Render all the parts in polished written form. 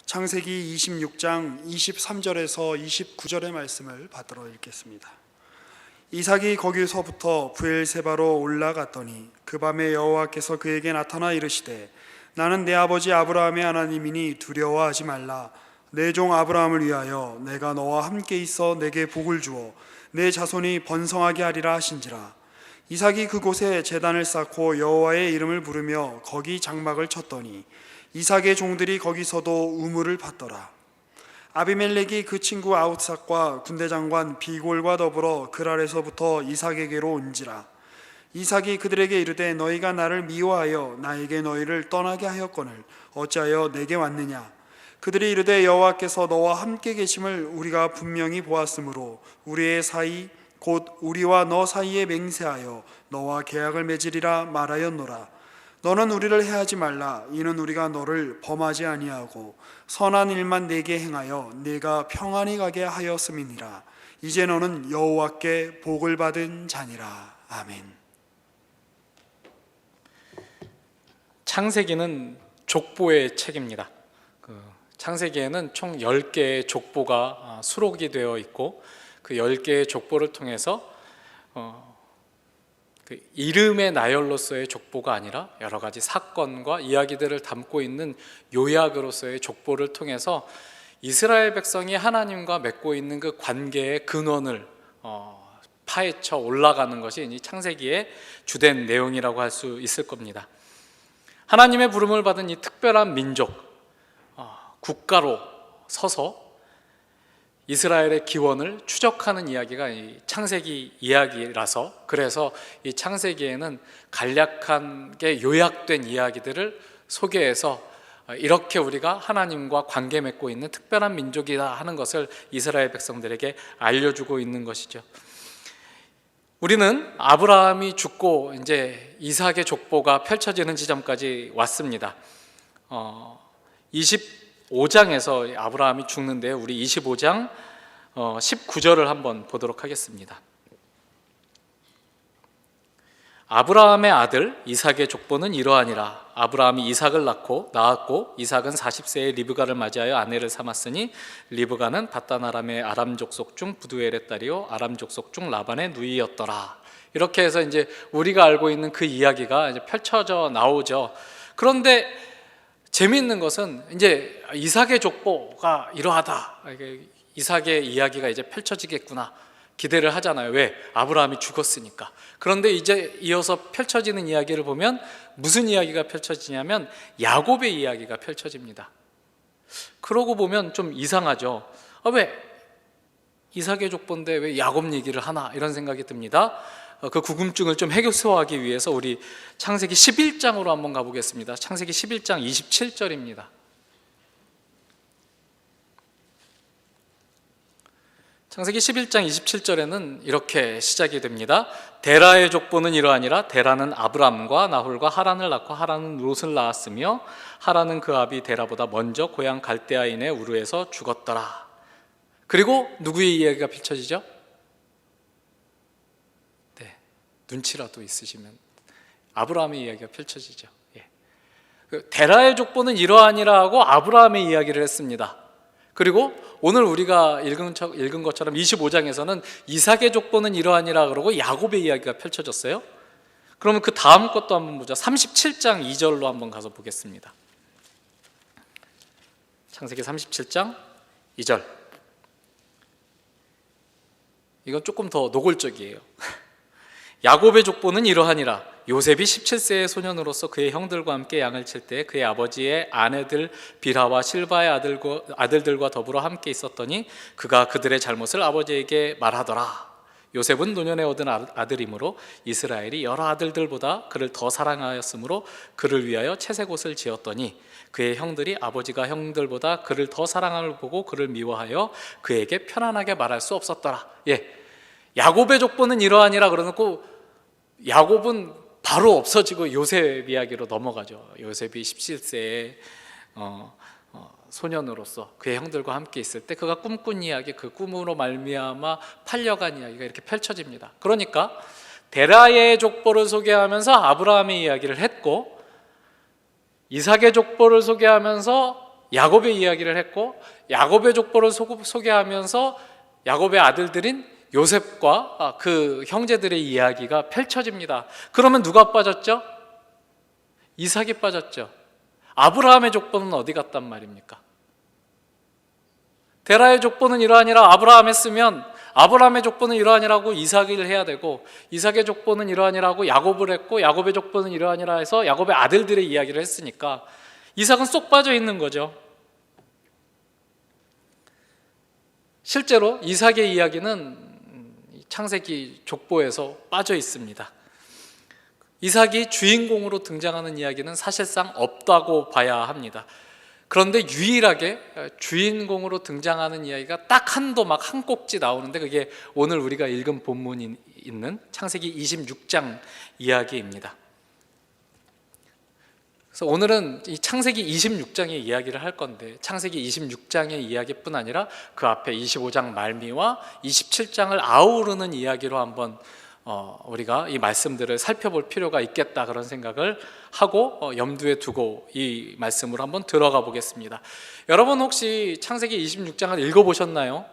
창세기 26장 23절에서 29절의 말씀을 받들어 읽겠습니다. 이삭이 거기서부터 브엘세바로 올라갔더니 그 밤에 여호와께서 그에게 나타나 이르시되 나는 내 아버지 아브라함의 하나님이니 두려워하지 말라. 내 종 아브라함을 위하여 내가 너와 함께 있어 내게 복을 주어 내 자손이 번성하게 하리라 하신지라. 이삭이 그곳에 제단을 쌓고 여호와의 이름을 부르며 거기 장막을 쳤더니 이삭의 종들이 거기서도 우물을 팠더라. 아비멜렉이 그 친구 아웃삭과 군대장관 비골과 더불어 그랄에서부터 이삭에게로 온지라. 이삭이 그들에게 이르되 너희가 나를 미워하여 나에게 너희를 떠나게 하였거늘 어찌하여 내게 왔느냐. 그들이 이르되 여호와께서 너와 함께 계심을 우리가 분명히 보았으므로 우리의 사이 곧 우리와 너 사이에 맹세하여 너와 계약을 맺으리라 말하였노라. 너는 우리를 해하지 말라. 이는 우리가 너를 범하지 아니하고 선한 일만 내게 행하여 네가 평안히 가게 하였음이니라. 이제 너는 여호와께 복을 받은 자니라. 아멘. 창세기는 족보의 책입니다. 창세기에는 총 10개의 족보가 수록이 되어 있고 그 10개의 족보를 통해서 그 이름의 나열로서의 족보가 아니라 여러 가지 사건과 이야기들을 담고 있는 요약으로서의 족보를 통해서 이스라엘 백성이 하나님과 맺고 있는 그 관계의 근원을 파헤쳐 올라가는 것이 이 창세기의 주된 내용이라고 할 수 있을 겁니다. 하나님의 부름을 받은 이 특별한 민족, 국가로 서서 이스라엘의 기원을 추적하는 이야기가 이 창세기 이야기라서, 그래서 이 창세기에는 간략하게 요약된 이야기들을 소개해서 이렇게 우리가 하나님과 관계 맺고 있는 특별한 민족이다 하는 것을 이스라엘 백성들에게 알려주고 있는 것이죠. 우리는 아브라함이 죽고 이제 이삭의 족보가 펼쳐지는 지점까지 왔습니다. 25장에서 아브라함이 죽는데 우리 25장 19절을 한번 보도록 하겠습니다. 아브라함의 아들 이삭의 족보는 이러하니라. 아브라함이 이삭을 낳았고 이삭은 40세에 리브가를 맞이하여 아내를 삼았으니 리브가는 밧단 아람의 아람 족속 중 부두엘의 딸이요 아람 족속 중 라반의 누이였더라. 이렇게 해서 이제 우리가 알고 있는 그 이야기가 이제 펼쳐져 나오죠. 그런데 재미있는 것은 이제 이삭의 족보가 이러하다, 이삭의 이야기가 이제 펼쳐지겠구나 기대를 하잖아요. 왜? 아브라함이 죽었으니까. 그런데 이제 이어서 펼쳐지는 이야기를 보면 무슨 이야기가 펼쳐지냐면 야곱의 이야기가 펼쳐집니다. 그러고 보면 좀 이상하죠. 왜 이삭의 족보인데 왜 야곱 얘기를 하나, 이런 생각이 듭니다. 그 궁금증을 좀 해소하기 위해서 우리 창세기 11장으로 한번 가보겠습니다. 창세기 11장 27절입니다. 창세기 11장 27절에는 이렇게 시작이 됩니다. 데라의 족보는 이러하니라. 데라는 아브람과 나홀과 하란을 낳고 하란은 롯을 낳았으며 하란은 그 아비 데라보다 먼저 고향 갈대아인의 우르에서 죽었더라. 그리고 누구의 이야기가 펼쳐지죠? 눈치라도 있으시면 아브라함의 이야기가 펼쳐지죠. 데라의 족보는 이러하니라 하고 아브라함의 이야기를 했습니다. 그리고 오늘 우리가 읽은 것처럼 25장에서는 이삭의 족보는 이러하니라 그러고 야곱의 이야기가 펼쳐졌어요. 그러면 그 다음 것도 한번 보자. 37장 2절로 한번 가서 보겠습니다. 창세기 37장 2절. 이건 조금 더 노골적이에요. 야곱의 족보는 이러하니라. 요셉이 17세의 소년으로서 그의 형들과 함께 양을 칠 때 그의 아버지의 아내들 빌하와 실바의 아들들과 더불어 함께 있었더니 그가 그들의 잘못을 아버지에게 말하더라. 요셉은 노년에 얻은 아들이므로 이스라엘이 여러 아들들보다 그를 더 사랑하였으므로 그를 위하여 채색 옷을 지었더니 그의 형들이 아버지가 형들보다 그를 더 사랑함을 보고 그를 미워하여 그에게 편안하게 말할 수 없었더라. 야곱의 족보는 이러하니라 그러놓고 야곱은 바로 없어지고 요셉 이야기로 넘어가죠. 요셉이 17세의 소년으로서 그의 형들과 함께 있을 때 그가 꿈꾼 이야기, 그 꿈으로 말미암아 팔려간 이야기가 이렇게 펼쳐집니다. 그러니까 데라의 족보를 소개하면서 아브라함의 이야기를 했고, 이삭의 족보를 소개하면서 야곱의 이야기를 했고, 야곱의 족보를 소개하면서 야곱의 아들들인 요셉과 그 형제들의 이야기가 펼쳐집니다. 그러면 누가 빠졌죠? 이삭이 빠졌죠. 아브라함의 족보는 어디 갔단 말입니까? 데라의 족보는 이러하니라 아브라함 했으면 아브라함의 족보는 이러하니라고 이삭을 해야 되고, 이삭의 족보는 이러하니라고 야곱을 했고, 야곱의 족보는 이러하니라 해서 야곱의 아들들의 이야기를 했으니까 이삭은 쏙 빠져 있는 거죠. 실제로 이삭의 이야기는 창세기 족보에서 빠져 있습니다. 이삭이 주인공으로 등장하는 이야기는 사실상 없다고 봐야 합니다. 그런데 유일하게 주인공으로 등장하는 이야기가 딱 한도 막 한 꼭지 나오는데, 그게 오늘 우리가 읽은 본문이 있는 창세기 26장 이야기입니다. 그래서 오늘은 이 창세기 26장의 이야기를 할 건데, 창세기 26장의 이야기뿐 아니라 그 앞에 25장 말미와 27장을 아우르는 이야기로 한번 우리가 이 말씀들을 살펴볼 필요가 있겠다, 그런 생각을 하고 염두에 두고 이 말씀으로 한번 들어가 보겠습니다. 여러분 혹시 창세기 26장을 읽어보셨나요?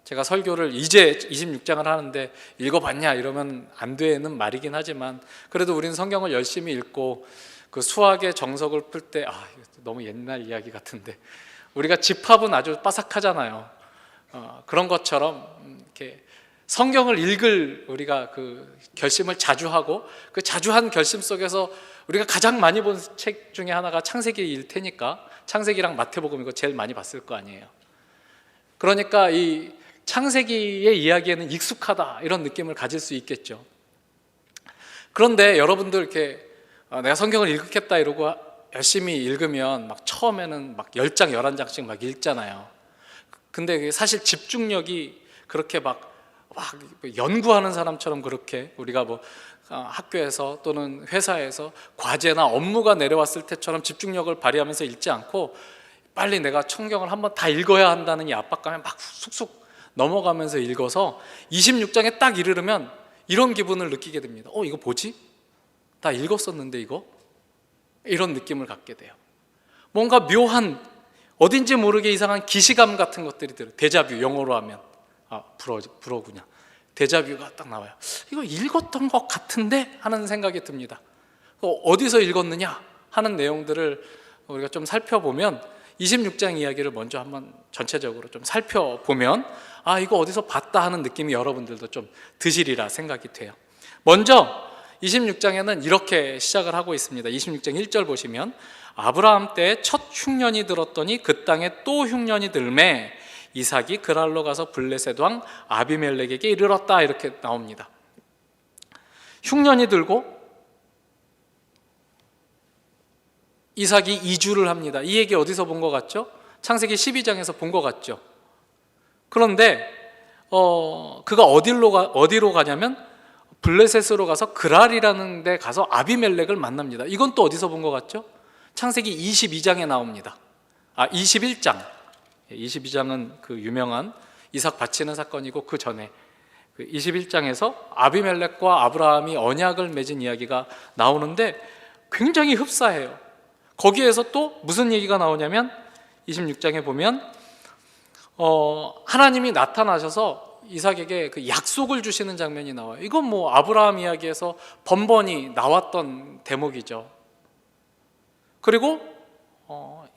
제가 설교를 이제 26장을 하는데 읽어봤냐 이러면 안 되는 말이긴 하지만, 그래도 우리는 성경을 열심히 읽고 그 수학의 정석을 풀 때 너무 옛날 이야기 같은데, 우리가 집합은 아주 빠삭하잖아요. 그런 것처럼 이렇게 성경을 읽을 우리가 그 결심을 자주 하고, 그 자주 한 결심 속에서 우리가 가장 많이 본 책 중에 하나가 창세기일 테니까, 창세기랑 마태복음 이거 제일 많이 봤을 거 아니에요. 그러니까 이 창세기의 이야기에는 익숙하다 이런 느낌을 가질 수 있겠죠. 그런데 여러분들 이렇게 내가 성경을 읽겠다 이러고 열심히 읽으면 막 처음에는 막 10장 11장씩 막 읽잖아요. 근데 사실 집중력이 그렇게 막 연구하는 사람처럼, 그렇게 우리가 뭐 학교에서 또는 회사에서 과제나 업무가 내려왔을 때처럼 집중력을 발휘하면서 읽지 않고, 빨리 내가 성경을 한번 다 읽어야 한다는 이 압박감에 막 쑥쑥 넘어가면서 읽어서 26장에 딱 이르면 이런 기분을 느끼게 됩니다. 이거 뭐지? 다 읽었었는데 이거? 이런 느낌을 갖게 돼요. 뭔가 묘한, 어딘지 모르게 이상한 기시감 같은 것들이 들어요. 데자뷰, 영어로 하면 불어구냐, 데자뷰가 딱 나와요. 이거 읽었던 것 같은데 하는 생각이 듭니다. 어디서 읽었느냐 하는 내용들을 우리가 좀 살펴보면, 26장 이야기를 먼저 한번 전체적으로 좀 살펴보면 이거 어디서 봤다 하는 느낌이 여러분들도 좀 드시리라 생각이 돼요. 먼저 26장에는 이렇게 시작을 하고 있습니다. 26장 1절 보시면, 아브라함 때 첫 흉년이 들었더니 그 땅에 또 흉년이 들매 이삭이 그랄로 가서 블레셋 왕 아비멜렉에게 이르렀다, 이렇게 나옵니다. 흉년이 들고 이삭이 이주를 합니다. 이 얘기 어디서 본 것 같죠? 창세기 12장에서 본 것 같죠? 그런데 그가 어디로 가냐면 블레셋으로 가서 그랄이라는 데 가서 아비멜렉을 만납니다. 이건 또 어디서 본 것 같죠? 창세기 22장에 나옵니다. 21장. 22장은 그 유명한 이삭 바치는 사건이고, 그 전에 그 21장에서 아비멜렉과 아브라함이 언약을 맺은 이야기가 나오는데 굉장히 흡사해요. 거기에서 또 무슨 얘기가 나오냐면 26장에 보면 하나님이 나타나셔서 이삭에게 그 약속을 주시는 장면이 나와요. 이건 뭐 아브라함 이야기에서 번번이 나왔던 대목이죠. 그리고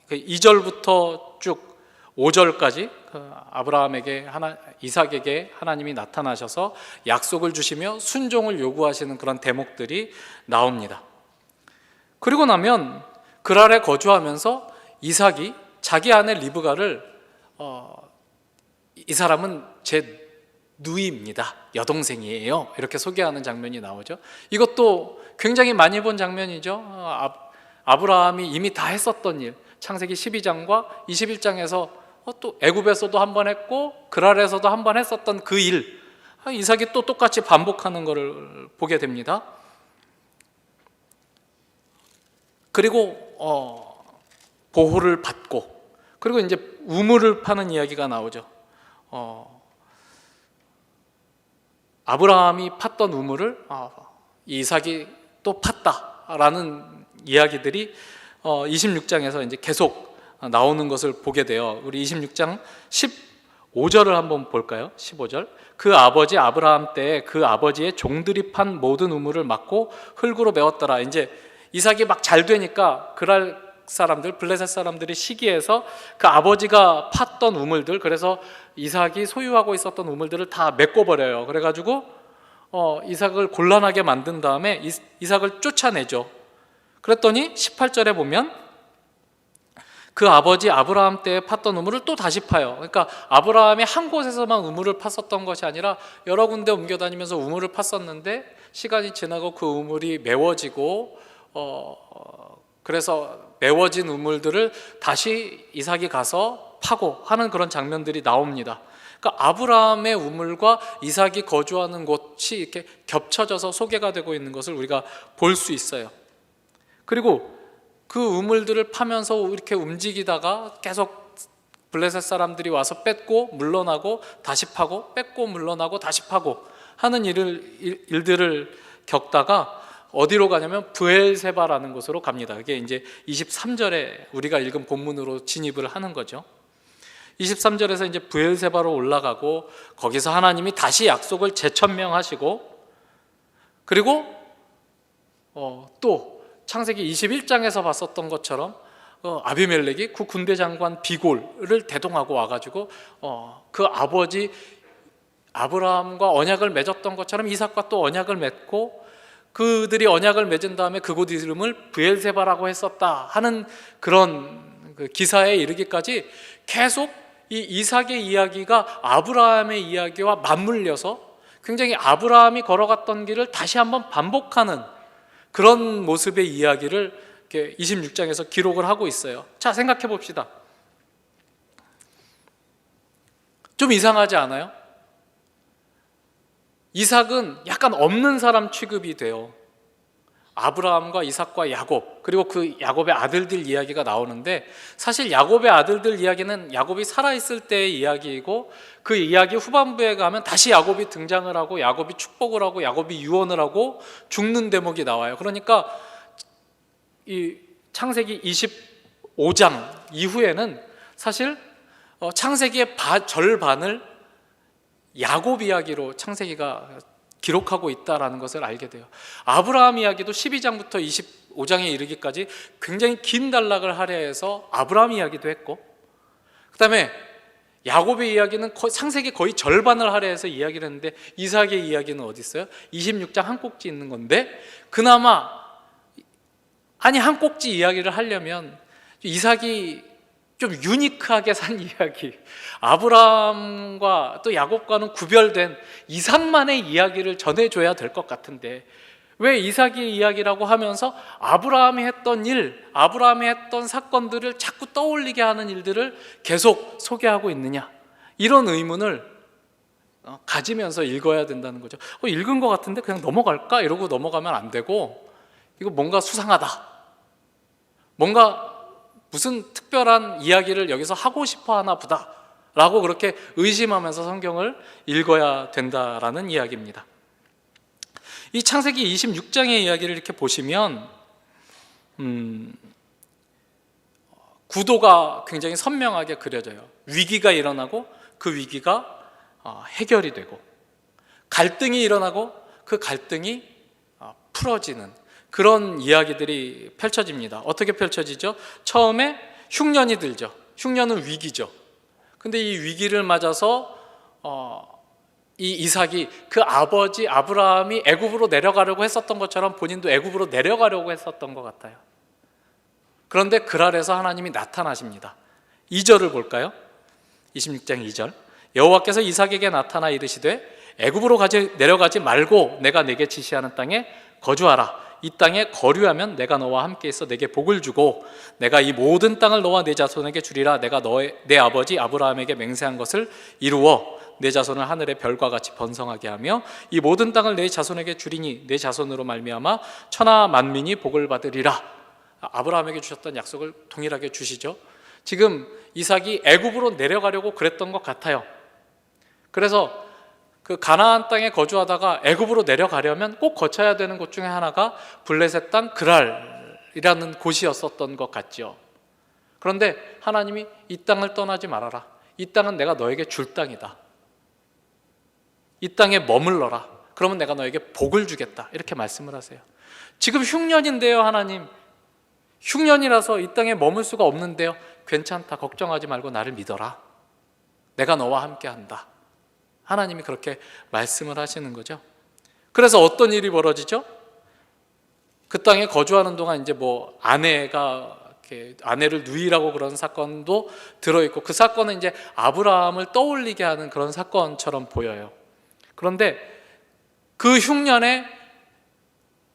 2절부터 쭉 5절까지 아브라함에게 이삭에게 하나님이 나타나셔서 약속을 주시며 순종을 요구하시는 그런 대목들이 나옵니다. 그리고 나면 그랄에 거주하면서 이삭이 자기 아내 리브가를 이 사람은 제 누이입니다, 여동생이에요, 이렇게 소개하는 장면이 나오죠. 이것도 굉장히 많이 본 장면이죠. 아브라함이 이미 다 했었던 일, 창세기 12장과 21장에서 또 애굽에서도 한 번 했고 그랄에서도 한 번 했었던 그 일, 이삭이 또 똑같이 반복하는 것을 보게 됩니다. 그리고 보호를 받고, 그리고 이제 우물을 파는 이야기가 나오죠. 아브라함이 팠던 우물을 이삭이 또 팠다라는 이야기들이 26장에서 이제 계속 나오는 것을 보게 돼요. 우리 26장 15절을 한번 볼까요? 15절. 그 아버지 아브라함 때에 그 아버지의 종들이 판 모든 우물을 막고 흙으로 메웠더라. 이제 이삭이 막 잘 되니까 그랄 사람들, 블레셋 사람들이 시기해서 그 아버지가 팠던 우물들, 그래서 이삭이 소유하고 있었던 우물들을 다 메꿔버려요. 그래가지고 이삭을 곤란하게 만든 다음에 이삭을 쫓아내죠. 그랬더니 18절에 보면 그 아버지 아브라함 때에 팠던 우물을 또 다시 파요. 그러니까 아브라함이 한 곳에서만 우물을 팠었던 것이 아니라 여러 군데 옮겨다니면서 우물을 팠었는데 시간이 지나고 그 우물이 메워지고 그래서 메워진 우물들을 다시 이삭이 가서 파고 하는 그런 장면들이 나옵니다. 그러니까 아브라함의 우물과 이삭이 거주하는 곳이 이렇게 겹쳐져서 소개가 되고 있는 것을 우리가 볼 수 있어요. 그리고 그 우물들을 파면서 이렇게 움직이다가 계속 블레셋 사람들이 와서 뺏고 물러나고 다시 파고 뺏고 물러나고 다시 파고 하는 일들을 겪다가 어디로 가냐면 브엘세바라는 곳으로 갑니다. 그게 이제 23절에 우리가 읽은 본문으로 진입을 하는 거죠. 23절에서 이제 브엘세바로 올라가고 거기서 하나님이 다시 약속을 재천명하시고 그리고 또 창세기 21장에서 봤었던 것처럼 아비멜렉이 그 군대 장관 비골을 대동하고 와가지고 그 아버지 아브라함과 언약을 맺었던 것처럼 이삭과 또 언약을 맺고 그들이 언약을 맺은 다음에 그곳 이름을 브엘세바라고 했었다 하는 그런 그 기사에 이르기까지 계속 이 이삭의 이야기가 아브라함의 이야기와 맞물려서 굉장히 아브라함이 걸어갔던 길을 다시 한번 반복하는 그런 모습의 이야기를 26장에서 기록을 하고 있어요. 자, 생각해 봅시다. 좀 이상하지 않아요? 이삭은 약간 없는 사람 취급이 돼요. 아브라함과 이삭과 야곱, 그리고 그 야곱의 아들들 이야기가 나오는데 사실 야곱의 아들들 이야기는 야곱이 살아있을 때의 이야기이고 그 이야기 후반부에 가면 다시 야곱이 등장을 하고 야곱이 축복을 하고 야곱이 유언을 하고 죽는 대목이 나와요. 그러니까 이 창세기 25장 이후에는 사실 창세기의 절반을 야곱 이야기로 창세기가 기록하고 있다는 것을 알게 돼요. 아브라함 이야기도 12장부터 25장에 이르기까지 굉장히 긴 단락을 할애해서 아브라함 이야기도 했고 그 다음에 야곱의 이야기는 창세기 거의 절반을 할애해서 이야기를 했는데 이삭의 이야기는 어디 있어요? 26장 한 꼭지 있는 건데 그나마 한 꼭지 이야기를 하려면 이삭이 좀 유니크하게 산 이야기, 아브라함과 또 야곱과는 구별된 이삭만의 이야기를 전해줘야 될 것 같은데 왜 이삭의 이야기라고 하면서 아브라함이 했던 일, 아브라함이 했던 사건들을 자꾸 떠올리게 하는 일들을 계속 소개하고 있느냐, 이런 의문을 가지면서 읽어야 된다는 거죠. 읽은 것 같은데 그냥 넘어갈까? 이러고 넘어가면 안 되고 이거 뭔가 수상하다, 뭔가 무슨 특별한 이야기를 여기서 하고 싶어 하나 보다 라고 그렇게 의심하면서 성경을 읽어야 된다라는 이야기입니다. 이 창세기 26장의 이야기를 이렇게 보시면 구도가 굉장히 선명하게 그려져요. 위기가 일어나고 그 위기가 해결이 되고 갈등이 일어나고 그 갈등이 풀어지는 그런 이야기들이 펼쳐집니다. 어떻게 펼쳐지죠? 처음에 흉년이 들죠. 흉년은 위기죠. 근데 이 위기를 맞아서 이 이삭이 그 아버지 아브라함이 애굽으로 내려가려고 했었던 것처럼 본인도 애굽으로 내려가려고 했었던 것 같아요. 그런데 그랄에서 하나님이 나타나십니다. 2절을 볼까요? 26장 2절. 여호와께서 이삭에게 나타나 이르시되 애굽으로 내려가지 말고 내가 내게 지시하는 땅에 거주하라. 이 땅에 거류하면 내가 너와 함께 있어 내게 복을 주고 내가 이 모든 땅을 너와 내 자손에게 주리라. 내가 내 아버지 아브라함에게 맹세한 것을 이루어 내 자손을 하늘의 별과 같이 번성하게 하며 이 모든 땅을 내 자손에게 주리니 내 자손으로 말미암아 천하 만민이 복을 받으리라. 아브라함에게 주셨던 약속을 동일하게 주시죠. 지금 이삭이 애굽으로 내려가려고 그랬던 것 같아요. 그래서 그 가나안 땅에 거주하다가 애굽으로 내려가려면 꼭 거쳐야 되는 곳 중에 하나가 블레셋 땅 그랄이라는 곳이었었던 것 같죠. 그런데 하나님이 이 땅을 떠나지 말아라. 이 땅은 내가 너에게 줄 땅이다. 이 땅에 머물러라. 그러면 내가 너에게 복을 주겠다. 이렇게 말씀을 하세요. 지금 흉년인데요, 하나님. 흉년이라서 이 땅에 머물 수가 없는데요. 괜찮다. 걱정하지 말고 나를 믿어라. 내가 너와 함께 한다. 하나님이 그렇게 말씀을 하시는 거죠. 그래서 어떤 일이 벌어지죠? 그 땅에 거주하는 동안 이제 뭐 아내가 이렇게 아내를 누이라고 그런 사건도 들어있고, 그 사건은 이제 아브라함을 떠올리게 하는 그런 사건처럼 보여요. 그런데 그 흉년에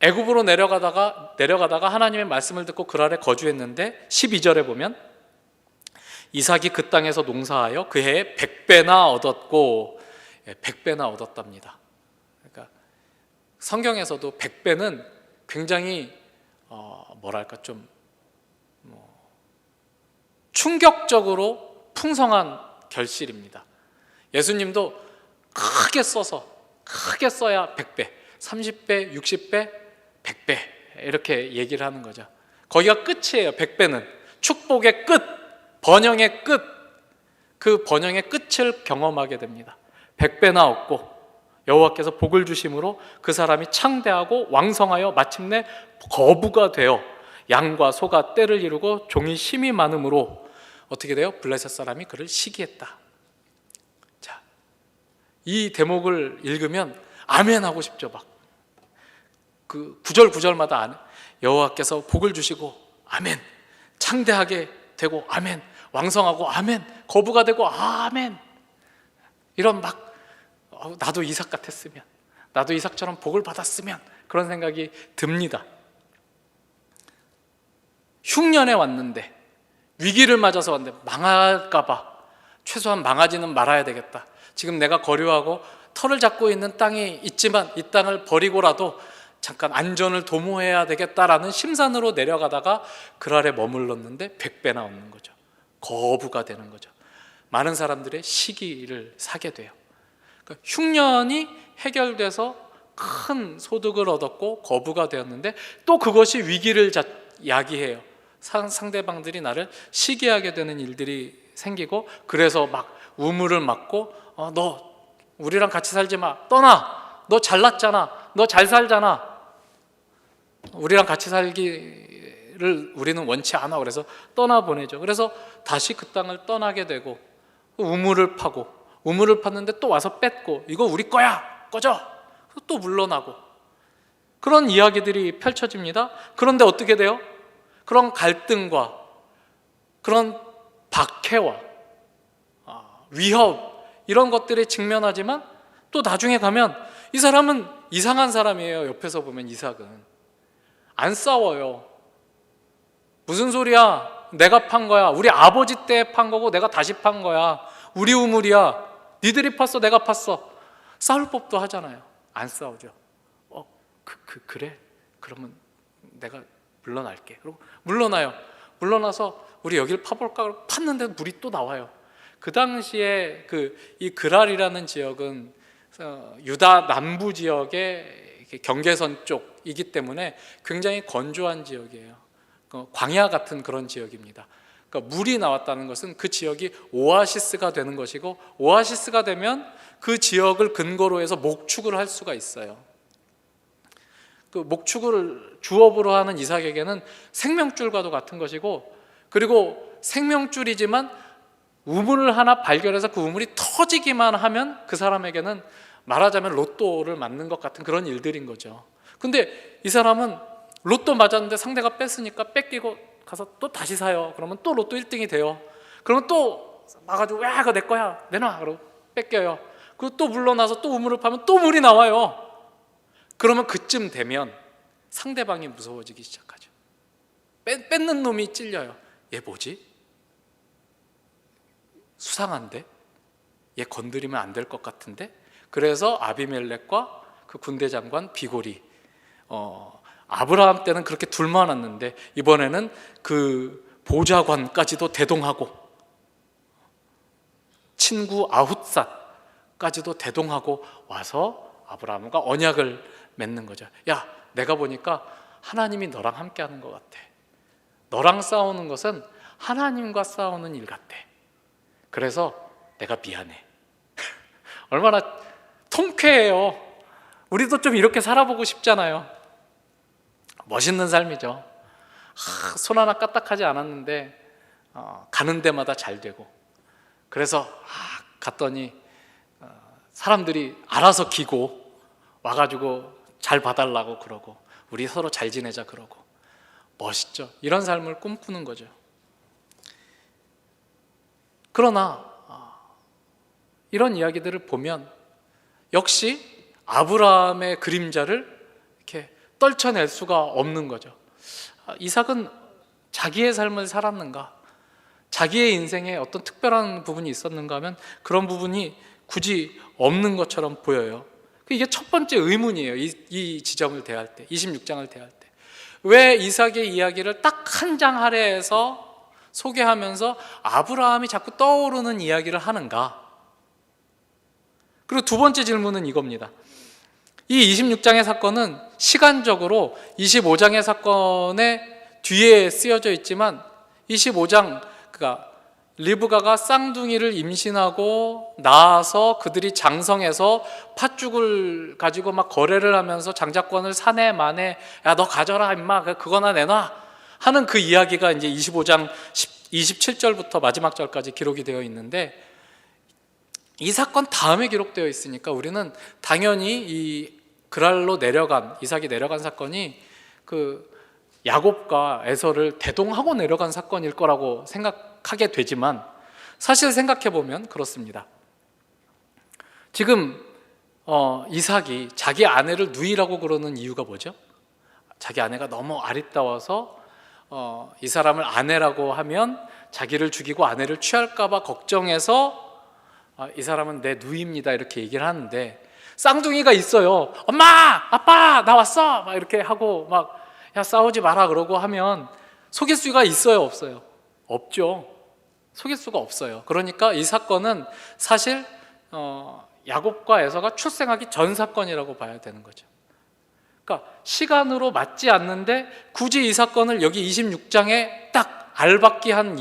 애굽으로 내려가다가 하나님의 말씀을 듣고 그랄에 거주했는데 12절에 보면 이삭이 그 땅에서 농사하여 그 해에 100배나 얻었고, 100배나 얻었답니다. 그러니까 성경에서도 100배는 굉장히 뭐랄까 좀 충격적으로 풍성한 결실입니다. 예수님도 크게 써야 100배, 30배, 60배, 100배 이렇게 얘기를 하는 거죠. 거기가 끝이에요. 100배는 축복의 끝, 번영의 끝, 그 번영의 끝을 경험하게 됩니다. 100배나 얻고 여호와께서 복을 주심으로 그 사람이 창대하고 왕성하여 마침내 거부가 되어 양과 소가 떼를 이루고 종이 힘이 많음으로 어떻게 돼요? 블레셋 사람이 그를 시기했다. 자, 이 대목을 읽으면 아멘 하고 싶죠. 막 그 구절마다 여호와께서 복을 주시고 아멘, 창대하게 되고 아멘, 왕성하고 아멘, 거부가 되고 아멘, 이런 막 나도 이삭 같았으면, 나도 이삭처럼 복을 받았으면, 그런 생각이 듭니다. 흉년에 왔는데, 위기를 맞아서 왔는데 망할까봐 최소한 망하지는 말아야 되겠다. 지금 내가 거류하고 털을 잡고 있는 땅이 있지만 이 땅을 버리고라도 잠깐 안전을 도모해야 되겠다라는 심산으로 내려가다가 그랄에 머물렀는데 100배나 얻는 거죠. 거부가 되는 거죠. 많은 사람들의 시기를 사게 돼요. 그러니까 흉년이 해결돼서 큰 소득을 얻었고 거부가 되었는데 또 그것이 위기를 야기해요. 상대방들이 나를 시기하게 되는 일들이 생기고, 그래서 막 우물을 맞고 너 우리랑 같이 살지 마, 떠나, 너 잘났잖아, 너 잘 살잖아, 우리랑 같이 살기를 우리는 원치 않아. 그래서 떠나보내죠. 그래서 다시 그 땅을 떠나게 되고 우물을 파고, 우물을 팠는데 또 와서 뺏고, 이거 우리 거야, 꺼져, 또 물러나고, 그런 이야기들이 펼쳐집니다. 그런데 어떻게 돼요? 그런 갈등과 그런 박해와 위협, 이런 것들에 직면하지만 또 나중에 가면 이 사람은 이상한 사람이에요. 옆에서 보면 이삭은 안 싸워요. 무슨 소리야, 내가 판 거야, 우리 아버지 때 판 거고 내가 다시 판 거야, 우리 우물이야, 니들이 팠어, 내가 팠어. 싸울 법도 하잖아요. 안 싸우죠. 그래? 그러면 내가 물러날게. 그리고 물러나요. 물러나서 우리 여기를 파볼까? 그러고 팠는데 물이 또 나와요. 그 당시에 이 그랄이라는 지역은 유다 남부 지역의 경계선 쪽이기 때문에 굉장히 건조한 지역이에요. 광야 같은 그런 지역입니다. 그러니까 물이 나왔다는 것은 그 지역이 오아시스가 되는 것이고, 오아시스가 되면 그 지역을 근거로 해서 목축을 할 수가 있어요. 그 목축을 주업으로 하는 이삭에게는 생명줄과도 같은 것이고, 그리고 생명줄이지만 우물을 하나 발견해서 그 우물이 터지기만 하면 그 사람에게는 말하자면 로또를 맞는 것 같은 그런 일들인 거죠. 근데 이 사람은 로또 맞았는데 상대가 뺐으니까 뺏기고 가서 또 다시 사요. 그러면 또 로또 1등이 돼요. 그러면 또 와가지고 야, 그거 내 거야, 내놔, 그러고 뺏겨요. 그리고 또 물러나서 또 우물을 파면 또 물이 나와요. 그러면 그쯤 되면 상대방이 무서워지기 시작하죠. 뺏는 놈이 찔려요. 얘 뭐지? 수상한데? 얘 건드리면 안 될 것 같은데? 그래서 아비멜렉과 그 군대 장관 비골이 아브라함 때는 그렇게 둘만 왔는데 이번에는 그 보좌관까지도 대동하고 친구 아훗삿까지도 대동하고 와서 아브라함과 언약을 맺는 거죠. 야, 내가 보니까 하나님이 너랑 함께 하는 것 같아. 너랑 싸우는 것은 하나님과 싸우는 일 같아. 그래서 내가 미안해. 얼마나 통쾌해요. 우리도 좀 이렇게 살아보고 싶잖아요. 멋있는 삶이죠. 손 하나 까딱하지 않았는데 가는 데마다 잘 되고, 그래서 갔더니 사람들이 알아서 기고 와가지고 잘 봐달라고 그러고, 우리 서로 잘 지내자 그러고, 멋있죠. 이런 삶을 꿈꾸는 거죠. 그러나 이런 이야기들을 보면 역시 아브라함의 그림자를 이렇게 떨쳐낼 수가 없는 거죠. 이삭은 자기의 삶을 살았는가? 자기의 인생에 어떤 특별한 부분이 있었는가 하면 그런 부분이 굳이 없는 것처럼 보여요. 이게 첫 번째 의문이에요. 이 지점을 대할 때, 26장을 대할 때. 왜 이삭의 이야기를 딱 한 장 할애해서 소개하면서 아브라함이 자꾸 떠오르는 이야기를 하는가? 그리고 두 번째 질문은 이겁니다. 이 26장의 사건은 시간적으로 25장의 사건의 뒤에 쓰여져 있지만 25장, 그러니까 리브가가 쌍둥이를 임신하고 나서 그들이 장성해서 팥죽을 가지고 막 거래를 하면서 장자권을 사내 마내, 야 너 가져라 임마, 그거나 내놔 하는 그 이야기가 이제 25장 27절부터 마지막 절까지 기록이 되어 있는데, 이 사건 다음에 기록되어 있으니까 우리는 당연히 이 그랄로 내려간, 이삭이 내려간 사건이 그 야곱과 에서를 대동하고 내려간 사건일 거라고 생각하게 되지만, 사실 생각해 보면 그렇습니다. 지금 이삭이 자기 아내를 누이라고 그러는 이유가 뭐죠? 자기 아내가 너무 아리따워서 이 사람을 아내라고 하면 자기를 죽이고 아내를 취할까 봐 걱정해서 이 사람은 내 누이입니다 이렇게 얘기를 하는데, 쌍둥이가 있어요. 엄마, 아빠, 나 왔어 막 이렇게 하고 막 야 싸우지 마라 그러고 하면 속일 수가 있어요, 없어요? 없죠. 속일 수가 없어요. 그러니까 이 사건은 사실 야곱과 에서가 출생하기 전 사건이라고 봐야 되는 거죠. 그러니까 시간으로 맞지 않는데 굳이 이 사건을 여기 26장에 딱 알박기 한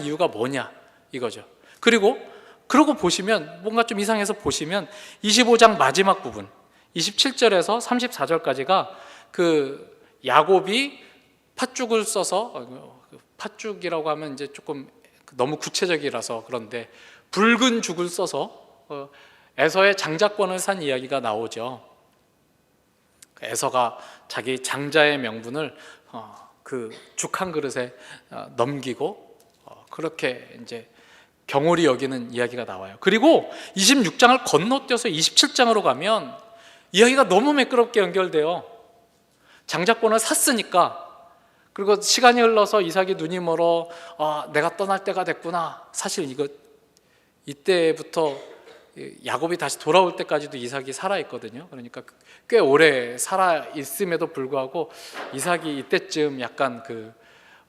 이유가 뭐냐 이거죠. 그러고 보시면 뭔가 좀 이상해서 보시면 25장 마지막 부분 27절에서 34절까지가 그 야곱이 팥죽을 써서, 팥죽이라고 하면 이제 조금 너무 구체적이라서 그런데 붉은 죽을 써서 에서의 장자권을 산 이야기가 나오죠. 에서가 자기 장자의 명분을 그 죽 한 그릇에 넘기고 그렇게 이제 경홀히 여기는 이야기가 나와요. 그리고 26장을 건너뛰어서 27장으로 가면 이야기가 너무 매끄럽게 연결돼요. 장자권을 샀으니까, 그리고 시간이 흘러서 이삭이 눈이 멀어 내가 떠날 때가 됐구나. 사실 이때부터 야곱이 다시 돌아올 때까지도 이삭이 살아있거든요. 그러니까 꽤 오래 살아있음에도 불구하고 이삭이 이때쯤 약간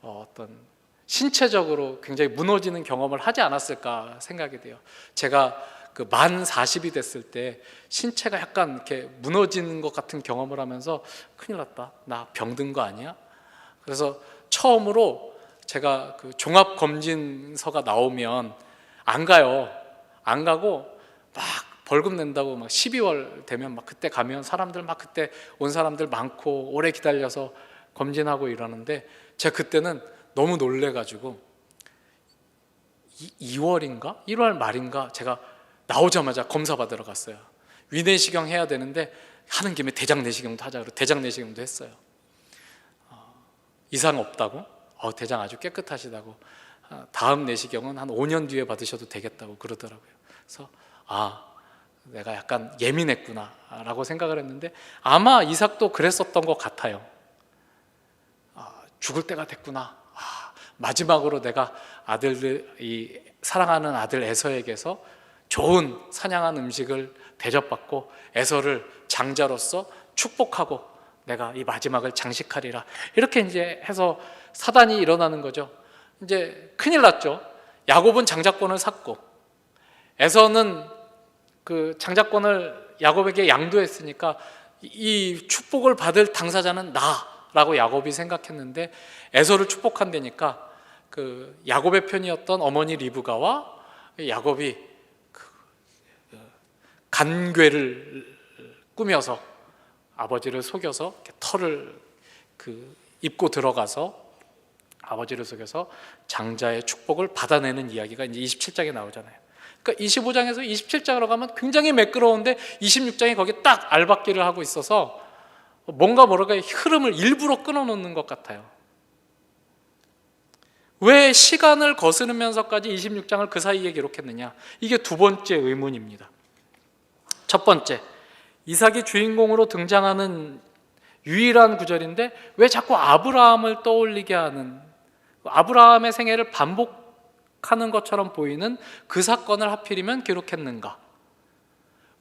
어떤 신체적으로 굉장히 무너지는 경험을 하지 않았을까 생각이 돼요. 제가 만 40이 됐을 때 신체가 약간 이렇게 무너지는 것 같은 경험을 하면서 큰일 났다, 나 병든 거 아니야? 그래서 처음으로 제가 종합검진서가 나오면 안 가요. 안 가고 막 벌금 낸다고 막 12월 되면 막 그때 가면 사람들 막 그때 온 사람들 많고 오래 기다려서 검진하고 이러는데, 제가 그때는 너무 놀래가지고 2월인가 1월 말인가 제가 나오자마자 검사 받으러 갔어요. 위내시경 해야 되는데 하는 김에 대장 내시경도 하자 그러고 대장 내시경도 했어요. 이상 없다고? 대장 아주 깨끗하시다고. 다음 내시경은 한 5년 뒤에 받으셔도 되겠다고 그러더라고요. 그래서 내가 약간 예민했구나 라고 생각을 했는데, 아마 이삭도 그랬었던 것 같아요. 죽을 때가 됐구나. 마지막으로 내가 이 사랑하는 아들 에서에게서 좋은 사냥한 음식을 대접받고 에서를 장자로서 축복하고 내가 이 마지막을 장식하리라, 이렇게 이제 해서 사단이 일어나는 거죠. 이제 큰일 났죠. 야곱은 장자권을 샀고 에서는 그 장자권을 야곱에게 양도했으니까 이 축복을 받을 당사자는 라고 야곱이 생각했는데 에서를 축복한다니까 그 야곱의 편이었던 어머니 리브가와 야곱이 간괴를 꾸며서 아버지를 속여서 털을 입고 들어가서 아버지를 속여서 장자의 축복을 받아내는 이야기가 이제 27장에 나오잖아요. 그러니까 25장에서 27장으로 가면 굉장히 매끄러운데 26장이 거기 딱 알박기를 하고 있어서 뭔가 흐름을 일부러 끊어놓는 것 같아요. 왜 시간을 거스르면서까지 26장을 그 사이에 기록했느냐? 이게 두 번째 의문입니다. 첫 번째, 이삭이 주인공으로 등장하는 유일한 구절인데 왜 자꾸 아브라함을 떠올리게 하는, 아브라함의 생애를 반복하는 것처럼 보이는 그 사건을 하필이면 기록했는가?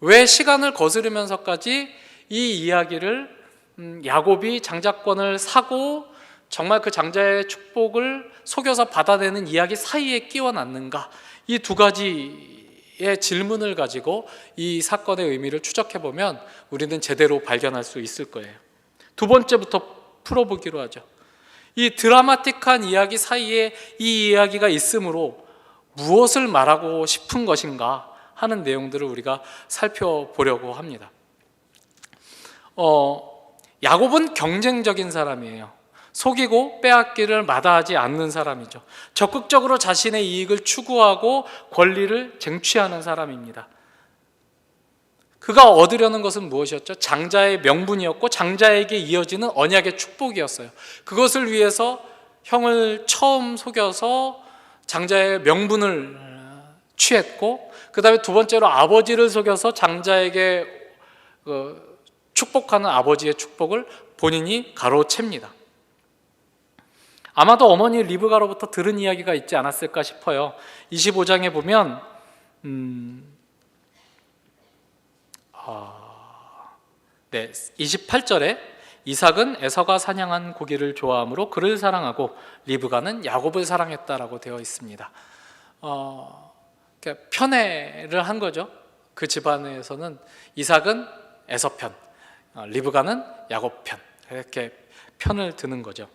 왜 시간을 거스르면서까지 이 이야기를 야곱이 장자권을 사고 정말 그 장자의 축복을 속여서 받아내는 이야기 사이에 끼워놨는가? 이 두 가지의 질문을 가지고 이 사건의 의미를 추적해보면 우리는 제대로 발견할 수 있을 거예요. 두 번째부터 풀어보기로 하죠. 이 드라마틱한 이야기 사이에 이 이야기가 있으므로 무엇을 말하고 싶은 것인가 하는 내용들을 우리가 살펴보려고 합니다. 야곱은 경쟁적인 사람이에요. 속이고 빼앗기를 마다하지 않는 사람이죠. 적극적으로 자신의 이익을 추구하고 권리를 쟁취하는 사람입니다. 그가 얻으려는 것은 무엇이었죠? 장자의 명분이었고 장자에게 이어지는 언약의 축복이었어요. 그것을 위해서 형을 처음 속여서 장자의 명분을 취했고, 그 다음에 두 번째로 아버지를 속여서 장자에게 축복하는 아버지의 축복을 본인이 가로챕니다. 아마도 어머니 리브가로부터 들은 이야기가 있지 않았을까 싶어요. 25장에 보면 28절에 이삭은 에서가 사냥한 고기를 좋아하므로 그를 사랑하고 리브가는 야곱을 사랑했다라고 되어 있습니다. 그러니까 편애를 한 거죠. 그 집안에서는 이삭은 에서 편, 리브가는 야곱 편, 이렇게 편을 드는 거죠.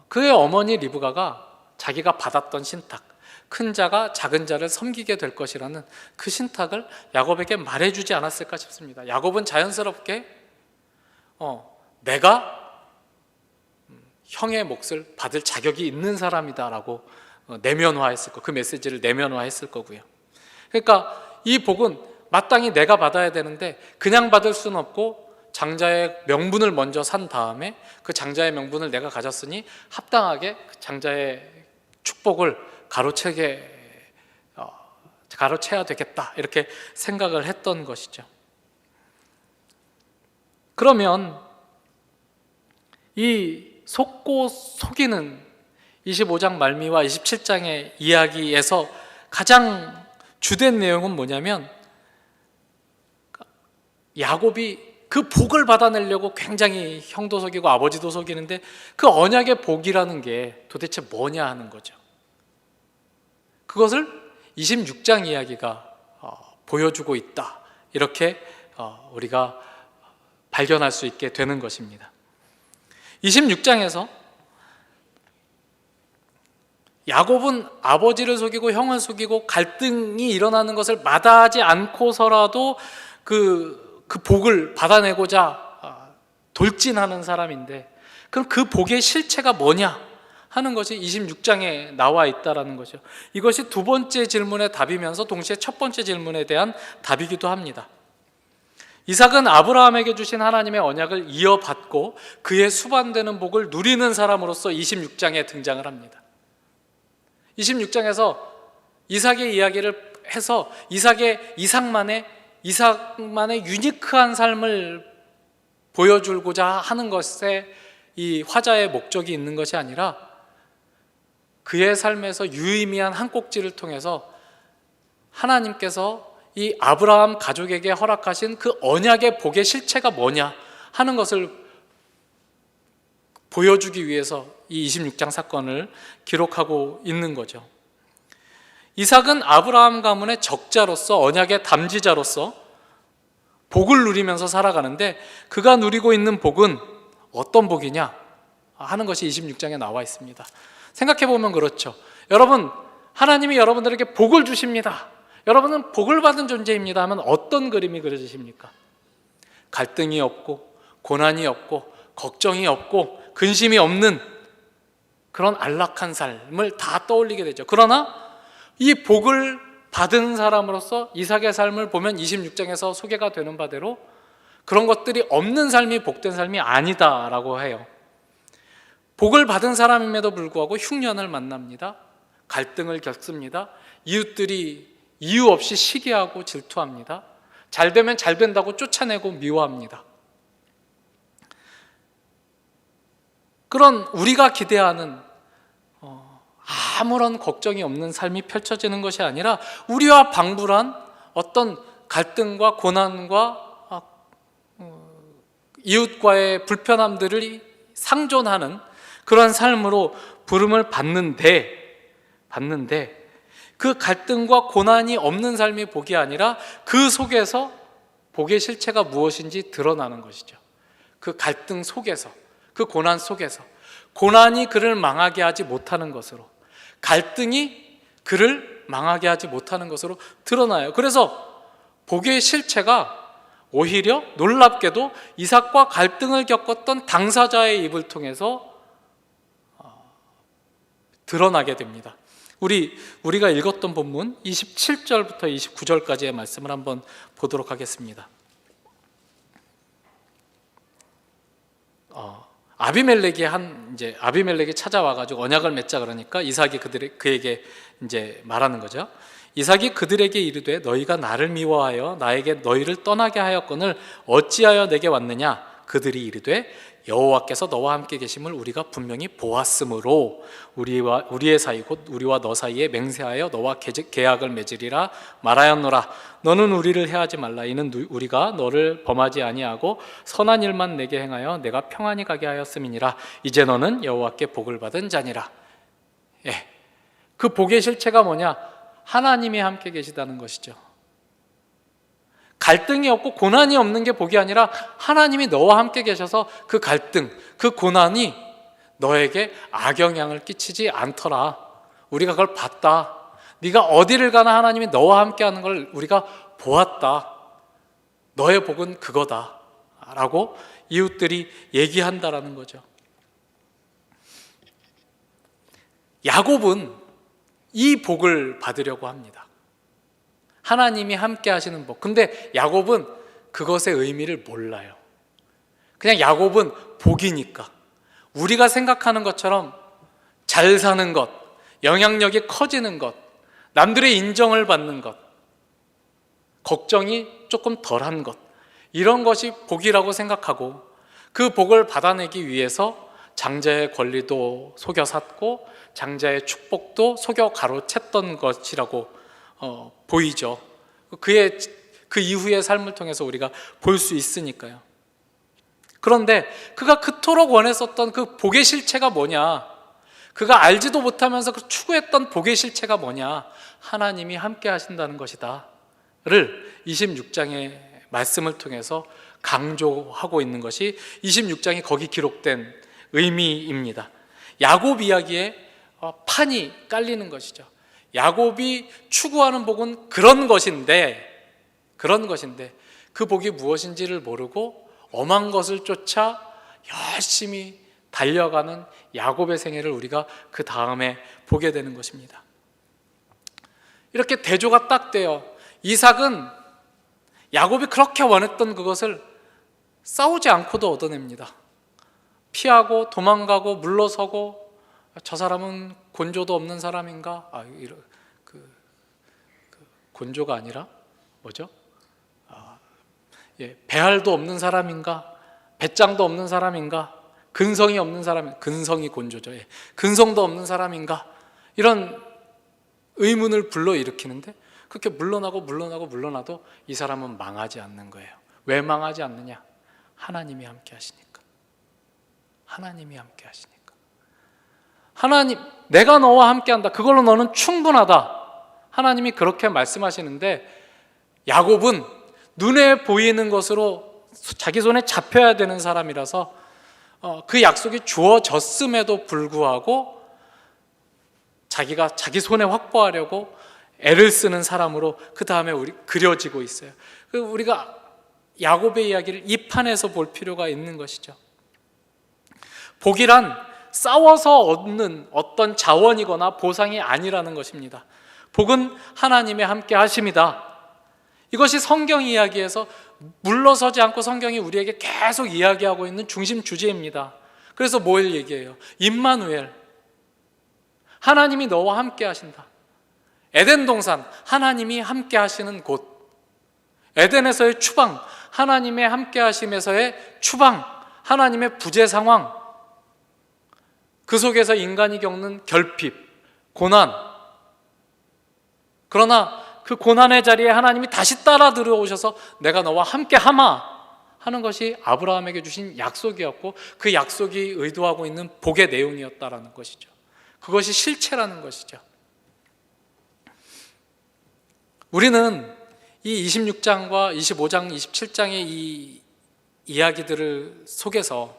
그의 어머니 리브가가 자기가 받았던 신탁, 큰 자가 작은 자를 섬기게 될 것이라는 그 신탁을 야곱에게 말해주지 않았을까 싶습니다. 야곱은 자연스럽게 내가 형의 몫을 받을 자격이 있는 사람이다라고 내면화했을 거, 그 메시지를 내면화했을 거고요. 그러니까 이 복은 마땅히 내가 받아야 되는데 그냥 받을 수는 없고 장자의 명분을 먼저 산 다음에 그 장자의 명분을 내가 가졌으니 합당하게 그 장자의 축복을 가로채야 되겠다, 이렇게 생각을 했던 것이죠. 그러면 이 속고 속이는 25장 말미와 27장의 이야기에서 가장 주된 내용은 뭐냐면 야곱이 그 복을 받아내려고 굉장히 형도 속이고 아버지도 속이는데 그 언약의 복이라는 게 도대체 뭐냐 하는 거죠. 그것을 26장 이야기가 보여주고 있다, 이렇게 우리가 발견할 수 있게 되는 것입니다. 26장에서 야곱은 아버지를 속이고 형을 속이고 갈등이 일어나는 것을 마다하지 않고서라도 그 복을 받아내고자 돌진하는 사람인데, 그럼 그 복의 실체가 뭐냐 하는 것이 26장에 나와 있다라는 거죠. 이것이 두 번째 질문의 답이면서 동시에 첫 번째 질문에 대한 답이기도 합니다. 이삭은 아브라함에게 주신 하나님의 언약을 이어받고 그의 수반되는 복을 누리는 사람으로서 26장에 등장을 합니다. 26장에서 이삭의 이야기를 해서 이삭만의 유니크한 삶을 보여주고자 하는 것에 이 화자의 목적이 있는 것이 아니라 그의 삶에서 유의미한 한 꼭지를 통해서 하나님께서 이 아브라함 가족에게 허락하신 그 언약의 복의 실체가 뭐냐 하는 것을 보여주기 위해서 이 26장 사건을 기록하고 있는 거죠. 이삭은 아브라함 가문의 적자로서, 언약의 담지자로서 복을 누리면서 살아가는데 그가 누리고 있는 복은 어떤 복이냐 하는 것이 26장에 나와 있습니다. 생각해 보면 그렇죠. 여러분, 하나님이 여러분들에게 복을 주십니다. 여러분은 복을 받은 존재입니다 하면 어떤 그림이 그려지십니까? 갈등이 없고 고난이 없고 걱정이 없고 근심이 없는 그런 안락한 삶을 다 떠올리게 되죠. 그러나 이 복을 받은 사람으로서 이삭의 삶을 보면 26장에서 소개가 되는 바대로 그런 것들이 없는 삶이 복된 삶이 아니다라고 해요. 복을 받은 사람임에도 불구하고 흉년을 만납니다. 갈등을 겪습니다. 이웃들이 이유 없이 시기하고 질투합니다. 잘 되면 잘 된다고 쫓아내고 미워합니다. 그런 우리가 기대하는 아무런 걱정이 없는 삶이 펼쳐지는 것이 아니라 우리와 방불한 어떤 갈등과 고난과 이웃과의 불편함들을 상존하는 그런 삶으로 부름을 받는데 그 갈등과 고난이 없는 삶이 복이 아니라 그 속에서 복의 실체가 무엇인지 드러나는 것이죠. 그 갈등 속에서, 그 고난 속에서 고난이 그를 망하게 하지 못하는 것으로, 갈등이 그를 망하게 하지 못하는 것으로 드러나요. 그래서 복의 실체가 오히려 놀랍게도 이삭과 갈등을 겪었던 당사자의 입을 통해서 드러나게 됩니다. 우리가 읽었던 본문 27절부터 29절까지의 말씀을 한번 보도록 하겠습니다. 아비멜렉이 찾아와가지고 언약을 맺자 그러니까 이삭이 그에게 이제 말하는 거죠. 이삭이 그들에게 이르되 너희가 나를 미워하여 나에게 너희를 떠나게 하였거늘 어찌하여 내게 왔느냐? 그들이 이르되 여호와께서 너와 함께 계심을 우리가 분명히 보았으므로 우리의 사이 곧 우리와 너 사이에 맹세하여 너와 계약을 맺으리라 말하였노라. 너는 우리를 해하지 말라. 이는 우리가 너를 범하지 아니하고 선한 일만 내게 행하여 내가 평안히 가게 하였음이니라. 이제 너는 여호와께 복을 받은 자니라. 그 복의 실체가 뭐냐? 하나님이 함께 계시다는 것이죠. 갈등이 없고 고난이 없는 게 복이 아니라 하나님이 너와 함께 계셔서 그 갈등, 그 고난이 너에게 악영향을 끼치지 않더라. 우리가 그걸 봤다. 네가 어디를 가나 하나님이 너와 함께 하는 걸 우리가 보았다. 너의 복은 그거다 라고 이웃들이 얘기한다라는 거죠. 야곱은 이 복을 받으려고 합니다. 하나님이 함께 하시는 복. 근데 야곱은 그것의 의미를 몰라요. 그냥 야곱은 복이니까 우리가 생각하는 것처럼 잘 사는 것, 영향력이 커지는 것, 남들의 인정을 받는 것, 걱정이 조금 덜한 것, 이런 것이 복이라고 생각하고 그 복을 받아내기 위해서 장자의 권리도 속여 샀고 장자의 축복도 속여 가로챘던 것이라고 보이죠. 그 이후의 삶을 통해서 우리가 볼 수 있으니까요. 그런데 그가 그토록 원했었던 그 복의 실체가 뭐냐? 그가 알지도 못하면서 그 추구했던 복의 실체가 뭐냐? 하나님이 함께 하신다는 것이다 를 26장의 말씀을 통해서 강조하고 있는 것이 26장이 거기 기록된 의미입니다. 야곱 이야기에 판이 깔리는 것이죠. 야곱이 추구하는 복은 그런 것인데 그 복이 무엇인지를 모르고 엄한 것을 쫓아 열심히 달려가는 야곱의 생애를 우리가 그 다음에 보게 되는 것입니다. 이렇게 대조가 딱 돼요. 이삭은 야곱이 그렇게 원했던 그것을 싸우지 않고도 얻어냅니다. 피하고 도망가고 물러서고 저 사람은 곤조도 없는 사람인가? 곤조가 아니라 뭐죠? 배알도 없는 사람인가? 배짱도 없는 사람인가? 근성이 없는 사람, 근성이 곤조죠. 근성도 없는 사람인가? 이런 의문을 불러일으키는데 그렇게 물러나도 이 사람은 망하지 않는 거예요. 왜 망하지 않느냐? 하나님이 함께 하시니까. 하나님이 함께 하시니까. 하나님, 내가 너와 함께한다. 그걸로 너는 충분하다. 하나님이 그렇게 말씀하시는데 야곱은 눈에 보이는 것으로 자기 손에 잡혀야 되는 사람이라서 그 약속이 주어졌음에도 불구하고 자기가 자기 손에 확보하려고 애를 쓰는 사람으로 그 다음에 우리 그려지고 있어요. 우리가 야곱의 이야기를 이 판에서 볼 필요가 있는 것이죠. 복이란 싸워서 얻는 어떤 자원이거나 보상이 아니라는 것입니다. 복은 하나님의 함께 하심이다. 이것이 성경 이야기에서 물러서지 않고 성경이 우리에게 계속 이야기하고 있는 중심 주제입니다. 그래서 뭘 얘기해요? 임마누엘, 하나님이 너와 함께 하신다. 에덴 동산, 하나님이 함께 하시는 곳. 에덴에서의 추방, 하나님의 함께 하심에서의 추방, 하나님의 부재 상황, 그 속에서 인간이 겪는 결핍, 고난. 그러나 그 고난의 자리에 하나님이 다시 따라 들어오셔서 내가 너와 함께 하마 하는 것이 아브라함에게 주신 약속이었고, 그 약속이 의도하고 있는 복의 내용이었다라는 것이죠. 그것이 실체라는 것이죠. 우리는 이 26장과 25장, 27장의 이 이야기들을 속에서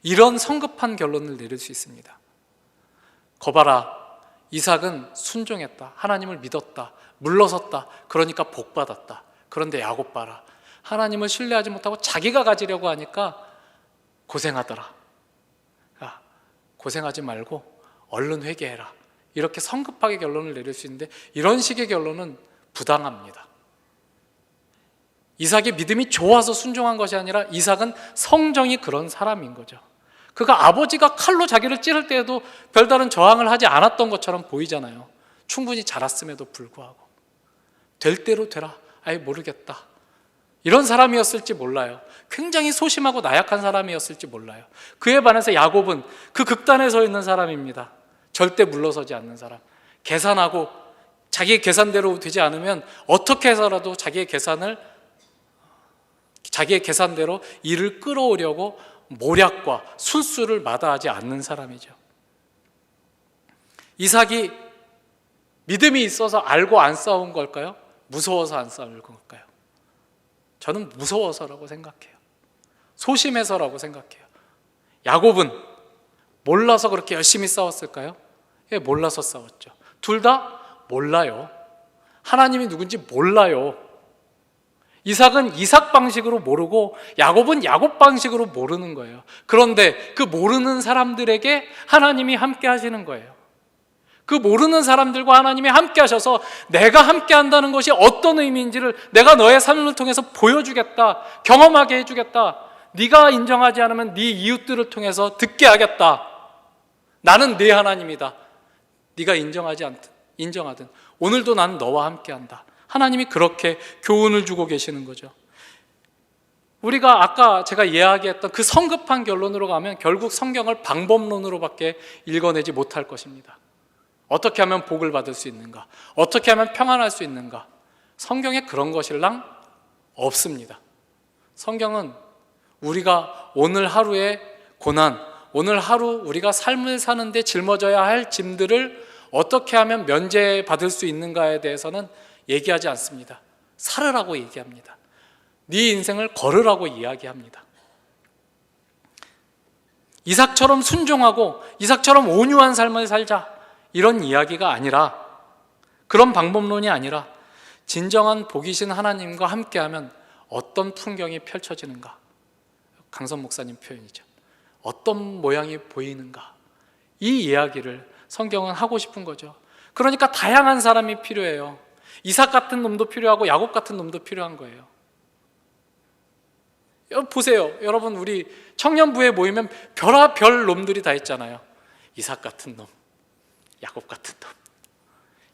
이런 성급한 결론을 내릴 수 있습니다. 거봐라, 이삭은 순종했다. 하나님을 믿었다. 물러섰다. 그러니까 복받았다. 그런데 야곱 봐라, 하나님을 신뢰하지 못하고 자기가 가지려고 하니까 고생하더라. 고생하지 말고 얼른 회개해라. 이렇게 성급하게 결론을 내릴 수 있는데, 이런 식의 결론은 부당합니다. 이삭의 믿음이 좋아서 순종한 것이 아니라 이삭은 성정이 그런 사람인 거죠. 그가 아버지가 칼로 자기를 찌를 때에도 별다른 저항을 하지 않았던 것처럼 보이잖아요. 충분히 자랐음에도 불구하고 될 대로 되라, 아예 모르겠다, 이런 사람이었을지 몰라요. 굉장히 소심하고 나약한 사람이었을지 몰라요. 그에 반해서 야곱은 그 극단에 서 있는 사람입니다. 절대 물러서지 않는 사람. 계산하고 자기의 계산대로 되지 않으면 어떻게 해서라도 자기의 계산대로 일을 끌어오려고 모략과 술수를 마다하지 않는 사람이죠. 이삭이 믿음이 있어서 알고 안 싸운 걸까요? 무서워서 안 싸운 걸까요? 저는 무서워서라고 생각해요. 소심해서라고 생각해요. 야곱은 몰라서 그렇게 열심히 싸웠을까요? 예, 몰라서 싸웠죠. 둘 다 몰라요. 하나님이 누군지 몰라요. 이삭은 이삭 방식으로 모르고 야곱은 야곱 방식으로 모르는 거예요. 그런데 그 모르는 사람들에게 하나님이 함께 하시는 거예요. 그 모르는 사람들과 하나님이 함께 하셔서 내가 함께 한다는 것이 어떤 의미인지를 내가 너의 삶을 통해서 보여주겠다, 경험하게 해주겠다, 네가 인정하지 않으면 네 이웃들을 통해서 듣게 하겠다, 나는 네 하나님이다, 네가 인정하든 오늘도 나는 너와 함께 한다. 하나님이 그렇게 교훈을 주고 계시는 거죠. 우리가 아까 제가 이야기했던 그 성급한 결론으로 가면 결국 성경을 방법론으로밖에 읽어내지 못할 것입니다. 어떻게 하면 복을 받을 수 있는가? 어떻게 하면 평안할 수 있는가? 성경에 그런 것일랑 없습니다. 성경은 우리가 오늘 하루의 고난, 오늘 하루 우리가 삶을 사는데 짊어져야 할 짐들을 어떻게 하면 면제받을 수 있는가에 대해서는 얘기하지 않습니다. 살으라고 얘기합니다. 네 인생을 걸으라고 이야기합니다. 이삭처럼 순종하고 이삭처럼 온유한 삶을 살자, 이런 이야기가 아니라, 그런 방법론이 아니라 진정한 복이신 하나님과 함께하면 어떤 풍경이 펼쳐지는가, 강선 목사님 표현이죠. 어떤 모양이 보이는가, 이 이야기를 성경은 하고 싶은 거죠. 그러니까 다양한 사람이 필요해요. 이삭 같은 놈도 필요하고 야곱 같은 놈도 필요한 거예요. 보세요, 여러분, 우리 청년부에 모이면 별의별 놈들이 다 있잖아요. 이삭 같은 놈, 야곱 같은 놈,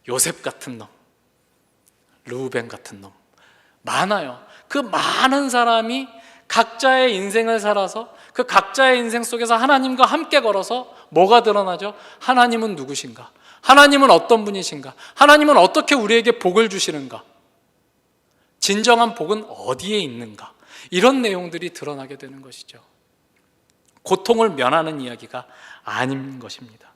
요셉 같은 놈, 르우벤 같은 놈, 많아요. 그 많은 사람이 각자의 인생을 살아서 그 각자의 인생 속에서 하나님과 함께 걸어서 뭐가 드러나죠? 하나님은 누구신가? 하나님은 어떤 분이신가? 하나님은 어떻게 우리에게 복을 주시는가? 진정한 복은 어디에 있는가? 이런 내용들이 드러나게 되는 것이죠. 고통을 면하는 이야기가 아닌 것입니다.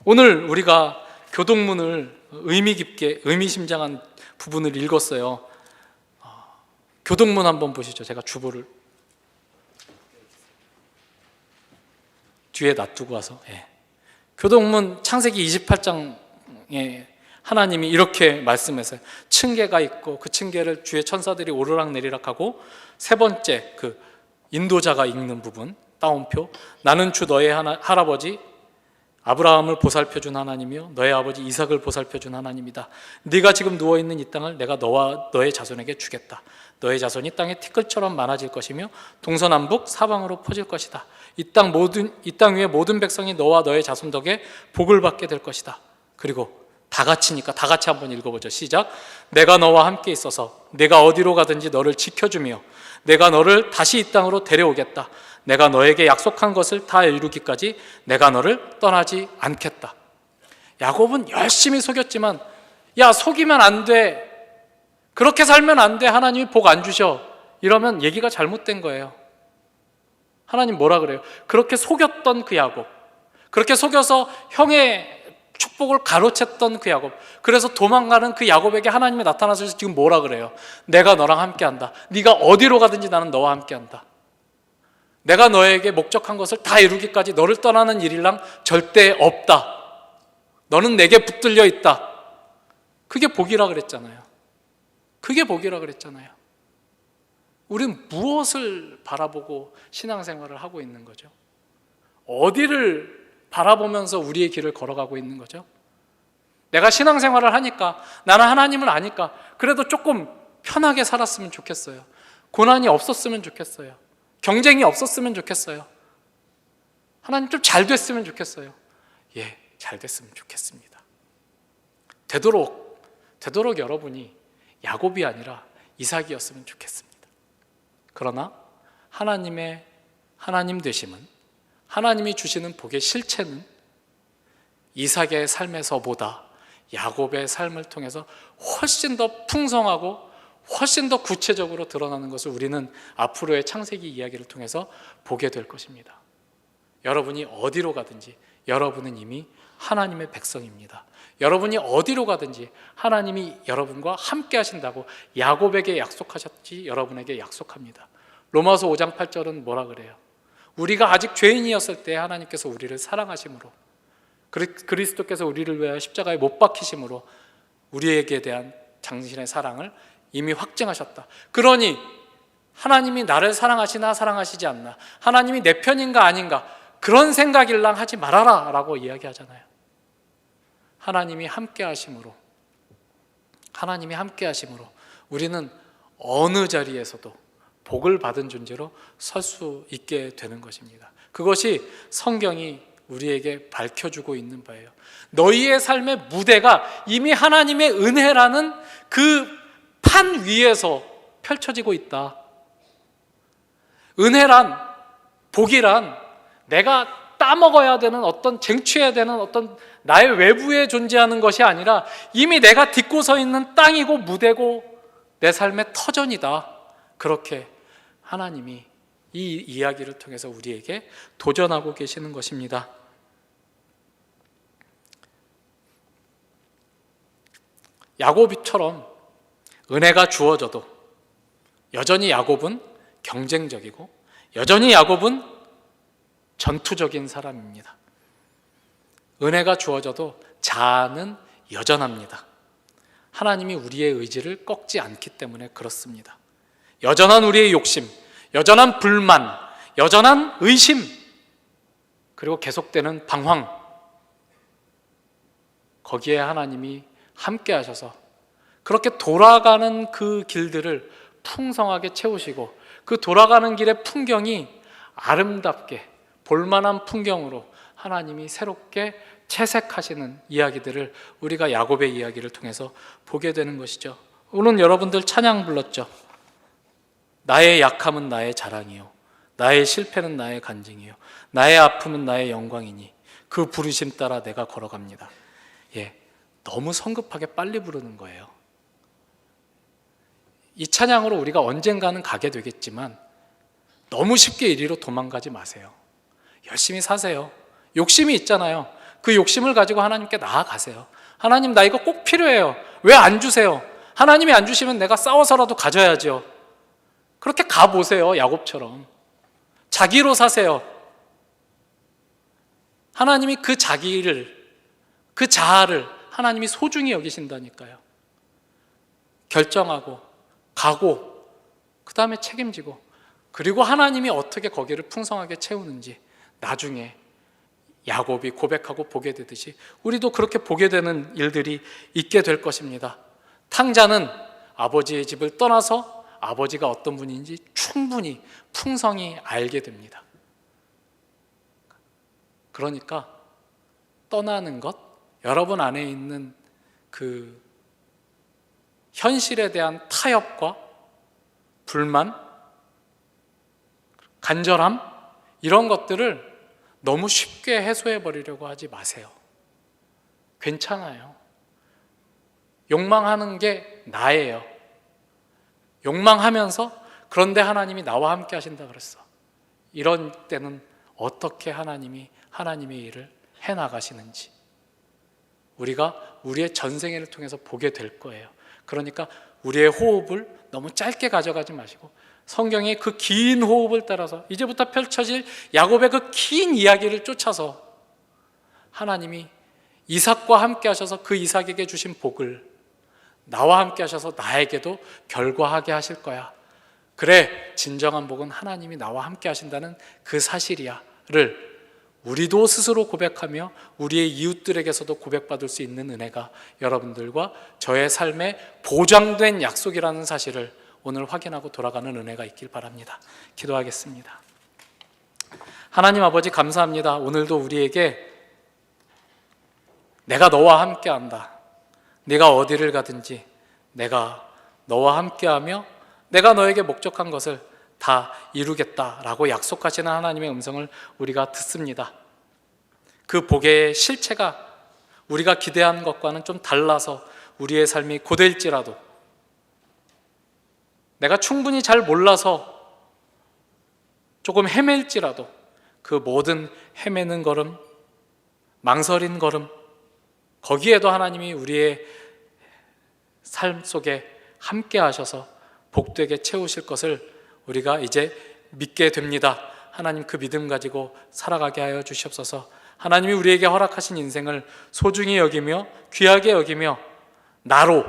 오늘 우리가 교동문을 의미 깊게 의미심장한 부분을 읽었어요. 교동문 한번 보시죠. 제가 주보를 뒤에 놔두고 와서 교동문 창세기 28장에 하나님이 이렇게 말씀하세요. 층계가 있고 그 층계를 주의 천사들이 오르락 내리락하고 세 번째 그 인도자가 읽는 부분 따옴표, 나는 주 너의 할아버지 아브라함을 보살펴준 하나님이요 너의 아버지 이삭을 보살펴준 하나님이다. 네가 지금 누워있는 이 땅을 내가 너와 너의 자손에게 주겠다. 너의 자손이 땅의 티끌처럼 많아질 것이며 동서남북 사방으로 퍼질 것이다. 이 땅 위의 모든 백성이 너와 너의 자손 덕에 복을 받게 될 것이다. 그리고 다 같이니까 다 같이 한번 읽어보죠. 시작. 내가 너와 함께 있어서 내가 어디로 가든지 너를 지켜주며 내가 너를 다시 이 땅으로 데려오겠다. 내가 너에게 약속한 것을 다 이루기까지 내가 너를 떠나지 않겠다. 야곱은 열심히 속였지만 야 속이면 안 돼, 그렇게 살면 안 돼, 하나님이 복 안 주셔, 이러면 얘기가 잘못된 거예요. 하나님 뭐라 그래요? 그렇게 속였던 그 야곱, 그렇게 속여서 형의 축복을 가로챘던 그 야곱, 그래서 도망가는 그 야곱에게 하나님이 나타나서 지금 뭐라 그래요? 내가 너랑 함께한다. 네가 어디로 가든지 나는 너와 함께한다. 내가 너에게 목적한 것을 다 이루기까지 너를 떠나는 일이랑 절대 없다. 너는 내게 붙들려 있다. 그게 복이라 그랬잖아요. 그게 복이라 그랬잖아요. 우리는 무엇을 바라보고 신앙생활을 하고 있는 거죠? 어디를 바라보면서 우리의 길을 걸어가고 있는 거죠? 내가 신앙생활을 하니까, 나는 하나님을 아니까 그래도 조금 편하게 살았으면 좋겠어요. 고난이 없었으면 좋겠어요. 경쟁이 없었으면 좋겠어요. 하나님 좀 잘 됐으면 좋겠어요. 예, 잘 됐으면 좋겠습니다. 되도록 여러분이 야곱이 아니라 이삭이었으면 좋겠습니다. 그러나 하나님 되심은, 하나님이 주시는 복의 실체는 이삭의 삶에서보다 야곱의 삶을 통해서 훨씬 더 풍성하고 훨씬 더 구체적으로 드러나는 것을 우리는 앞으로의 창세기 이야기를 통해서 보게 될 것입니다. 여러분이 어디로 가든지 여러분은 이미 하나님의 백성입니다. 여러분이 어디로 가든지 하나님이 여러분과 함께 하신다고 야곱에게 약속하셨지 여러분에게 약속합니다. 로마서 5장 8절은 뭐라 그래요? 우리가 아직 죄인이었을 때 하나님께서 우리를 사랑하심으로, 그리스도께서 우리를 위하여 십자가에 못 박히심으로 우리에게 대한 당신의 사랑을 이미 확증하셨다. 그러니 하나님이 나를 사랑하시나 사랑하시지 않나, 하나님이 내 편인가 아닌가, 그런 생각일랑 하지 말아라 라고 이야기하잖아요. 하나님이 함께 하심으로 우리는 어느 자리에서도 복을 받은 존재로 설 수 있게 되는 것입니다. 그것이 성경이 우리에게 밝혀주고 있는 바예요. 너희의 삶의 무대가 이미 하나님의 은혜라는 그 판 위에서 펼쳐지고 있다. 은혜란, 복이란 내가 따먹어야 되는, 어떤 쟁취해야 되는 어떤 나의 외부에 존재하는 것이 아니라 이미 내가 딛고 서 있는 땅이고 무대고 내 삶의 터전이다. 그렇게 하나님이 이 이야기를 통해서 우리에게 도전하고 계시는 것입니다. 야곱처럼 은혜가 주어져도 여전히 야곱은 경쟁적이고 여전히 야곱은 전투적인 사람입니다. 은혜가 주어져도 자아는 여전합니다. 하나님이 우리의 의지를 꺾지 않기 때문에 그렇습니다. 여전한 우리의 욕심, 여전한 불만, 여전한 의심, 그리고 계속되는 방황, 거기에 하나님이 함께 하셔서 그렇게 돌아가는 그 길들을 풍성하게 채우시고 그 돌아가는 길의 풍경이 아름답게 볼만한 풍경으로 하나님이 새롭게 채색하시는 이야기들을 우리가 야곱의 이야기를 통해서 보게 되는 것이죠. 오늘 여러분들 찬양 불렀죠. 나의 약함은 나의 자랑이요, 나의 실패는 나의 간증이요, 나의 아픔은 나의 영광이니 그 부르심 따라 내가 걸어갑니다. 예, 너무 성급하게 빨리 부르는 거예요. 이 찬양으로 우리가 언젠가는 가게 되겠지만 너무 쉽게 이리로 도망가지 마세요. 열심히 사세요. 욕심이 있잖아요. 그 욕심을 가지고 하나님께 나아가세요. 하나님, 나 이거 꼭 필요해요. 왜 안 주세요? 하나님이 안 주시면 내가 싸워서라도 가져야죠. 그렇게 가보세요. 야곱처럼. 자기로 사세요. 하나님이 그 자기를, 그 자아를 하나님이 소중히 여기신다니까요. 결정하고 가고 그 다음에 책임지고, 그리고 하나님이 어떻게 거기를 풍성하게 채우는지 나중에 야곱이 고백하고 보게 되듯이 우리도 그렇게 보게 되는 일들이 있게 될 것입니다. 탕자는 아버지의 집을 떠나서 아버지가 어떤 분인지 충분히 풍성히 알게 됩니다. 그러니까 떠나는 것, 여러분 안에 있는 그 현실에 대한 타협과 불만, 간절함, 이런 것들을 너무 쉽게 해소해 버리려고 하지 마세요. 괜찮아요. 욕망하는 게 나예요. 욕망하면서 그런데 하나님이 나와 함께 하신다 그랬어. 이런 때는 어떻게 하나님이 하나님의 일을 해나가시는지 우리가 우리의 전생애를 통해서 보게 될 거예요. 그러니까 우리의 호흡을 너무 짧게 가져가지 마시고 성경의 그 긴 호흡을 따라서 이제부터 펼쳐질 야곱의 그 긴 이야기를 쫓아서 하나님이 이삭과 함께 하셔서 그 이삭에게 주신 복을 나와 함께 하셔서 나에게도 결과하게 하실 거야. 그래, 진정한 복은 하나님이 나와 함께 하신다는 그 사실이야를 우리도 스스로 고백하며 우리의 이웃들에게서도 고백받을 수 있는 은혜가 여러분들과 저의 삶에 보장된 약속이라는 사실을 오늘 확인하고 돌아가는 은혜가 있길 바랍니다. 기도하겠습니다. 하나님 아버지, 감사합니다. 오늘도 우리에게 내가 너와 함께한다, 네가 어디를 가든지 내가 너와 함께하며 내가 너에게 목적한 것을 다 이루겠다라고 약속하시는 하나님의 음성을 우리가 듣습니다. 그 복의 실체가 우리가 기대한 것과는 좀 달라서 우리의 삶이 고될지라도, 내가 충분히 잘 몰라서 조금 헤맬지라도 그 모든 헤매는 걸음, 망설인 걸음, 거기에도 하나님이 우리의 삶 속에 함께 하셔서 복되게 채우실 것을 우리가 이제 믿게 됩니다. 하나님, 그 믿음 가지고 살아가게 하여 주시옵소서. 하나님이 우리에게 허락하신 인생을 소중히 여기며 귀하게 여기며 나로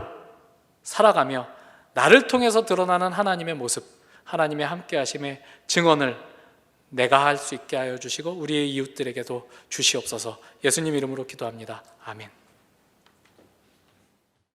살아가며 나를 통해서 드러나는 하나님의 모습, 하나님의 함께하심의 증언을 내가 할 수 있게 하여 주시고 우리의 이웃들에게도 주시옵소서. 예수님 이름으로 기도합니다. 아멘.